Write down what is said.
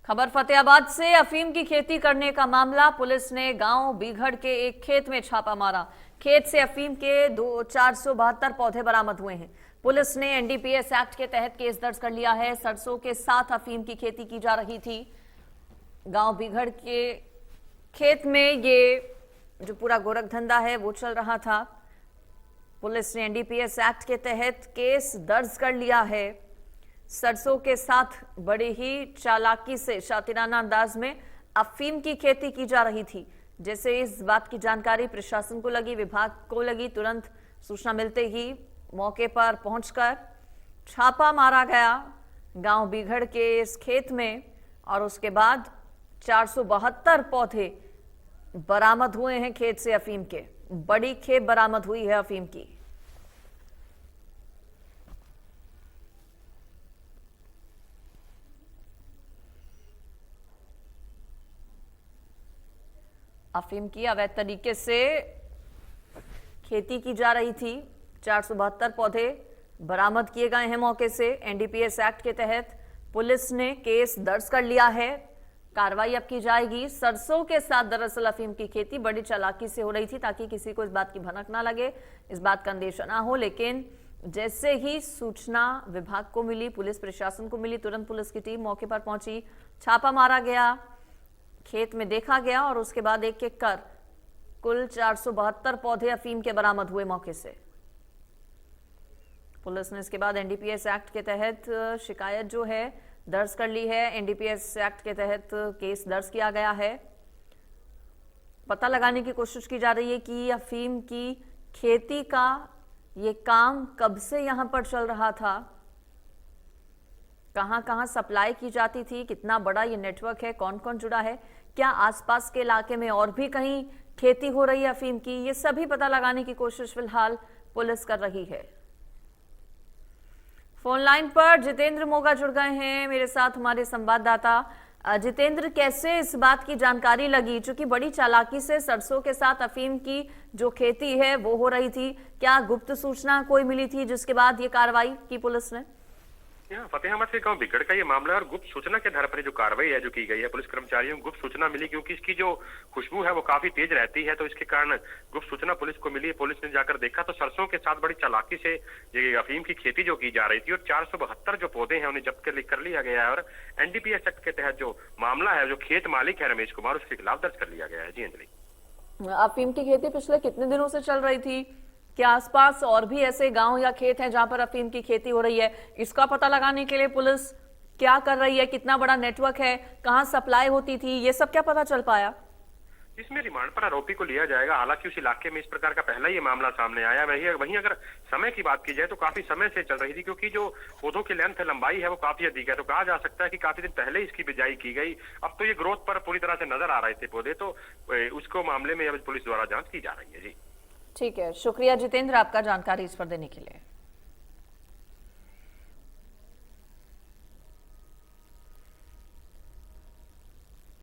खबर फतेहाबाद से अफीम की खेती करने का मामला। पुलिस ने गांव बीघड़ के एक खेत में छापा मारा। खेत से अफीम के 472 पौधे बरामद हुए हैं। पुलिस ने एनडीपीएस एक्ट के तहत केस दर्ज कर लिया है। सरसों के साथ अफीम की खेती की जा रही थी। गांव बीघड़ के खेत में ये जो पूरा गोरख धंधा है वो चल रहा था। पुलिस ने एनडीपीएस एक्ट के तहत केस दर्ज कर लिया है। सरसों के साथ बड़ी ही चालाकी से शातिराना अंदाज में अफीम की खेती की जा रही थी। जैसे इस बात की जानकारी प्रशासन को लगी, विभाग को लगी, तुरंत सूचना मिलते ही मौके पर पहुंचकर छापा मारा गया गांव बीघड़ के इस खेत में और उसके बाद 472 पौधे बरामद हुए हैं खेत से अफीम के। बड़ी खेप बरामद हुई है अफीम की। अफीम की अवैध तरीके से खेती की जा रही थी। 472 पौधे बरामद किए गए हैं मौके से। एनडीपीएस एक्ट के तहत पुलिस ने केस दर्ज कर लिया है। कार्रवाई अब की जाएगी। सरसों के साथ दरअसल अफीम की खेती बड़ी चालाकी से हो रही थी ताकि किसी को इस बात की भनक ना लगे, इस बात का अंदेशा ना हो। लेकिन जैसे ही सूचना विभाग को मिली, पुलिस प्रशासन को मिली, तुरंत पुलिस की टीम मौके पर पहुंची, छापा मारा गया, खेत में देखा गया और उसके बाद एक एक कर कुल 472 पौधे अफीम के बरामद हुए मौके से। पुलिस ने इसके बाद एनडीपीएस एक्ट के तहत शिकायत जो है दर्ज कर ली है। एनडीपीएस एक्ट के तहत केस दर्ज किया गया है। पता लगाने की कोशिश की जा रही है कि अफीम की खेती का ये काम कब से यहां पर चल रहा था, कहां कहां सप्लाई की जाती थी, कितना बड़ा ये नेटवर्क है, कौन कौन जुड़ा है, क्या आसपास के इलाके में और भी कहीं खेती हो रही है अफीम की, ये सभी पता लगाने की कोशिश फिलहाल पुलिस कर रही है। फोन लाइन पर जितेंद्र मोगा जुड़ गए हैं मेरे साथ, हमारे संवाददाता। जितेंद्र, कैसे इस बात की जानकारी लगी, चूंकि बड़ी चालाकी से सरसों के साथ अफीम की जो खेती है वो हो रही थी, क्या गुप्त सूचना कोई मिली थी जिसके बाद ये कार्रवाई की पुलिस ने? फतेहाबाद के गांव बिगड़ का ये मामला है और गुप्त सूचना के आधार पर जो कार्रवाई है जो की गई है, पुलिस कर्मचारियों को गुप्त सूचना मिली क्योंकि इसकी जो खुशबू है वो काफी तेज रहती है, तो इसके कारण गुप्त सूचना पुलिस को मिली। पुलिस ने जाकर देखा तो सरसों के साथ बड़ी चालाकी से ये अफीम की खेती जो की जा रही थी और 472 जो पौधे हैं उन्हें जब्त कर लिया गया है और एनडीपीएस एक्ट के तहत जो मामला है, जो खेत मालिक है रमेश कुमार, उसके खिलाफ दर्ज कर लिया गया है। जी अंजलि, अफीम की खेती पिछले कितने दिनों से चल रही थी? क्या आसपास और भी ऐसे गांव या खेत हैं जहां पर अफीम की खेती हो रही है? इसका पता लगाने के लिए पुलिस क्या कर रही है? कितना बड़ा नेटवर्क है, कहां सप्लाई होती थी, ये सब क्या पता चल पाया? इसमें रिमांड पर आरोपी को लिया जाएगा। हालांकि उस इलाके में इस प्रकार का पहला ही मामला सामने आया। वहीं अगर समय की बात की जाए तो काफी समय से चल रही थी क्योंकि जो पौधों की लेंथ लंबाई है वो काफी अधिक है, तो कहा जा सकता है कि काफी दिन पहले इसकी बिजाई की गई। अब तो ये ग्रोथ पर पूरी तरह से नजर आ रहे थे पौधे, तो उसको मामले में अब पुलिस द्वारा जांच की जा रही है। जी ठीक है, शुक्रिया जितेंद्र आपका जानकारी इस पर देने के लिए।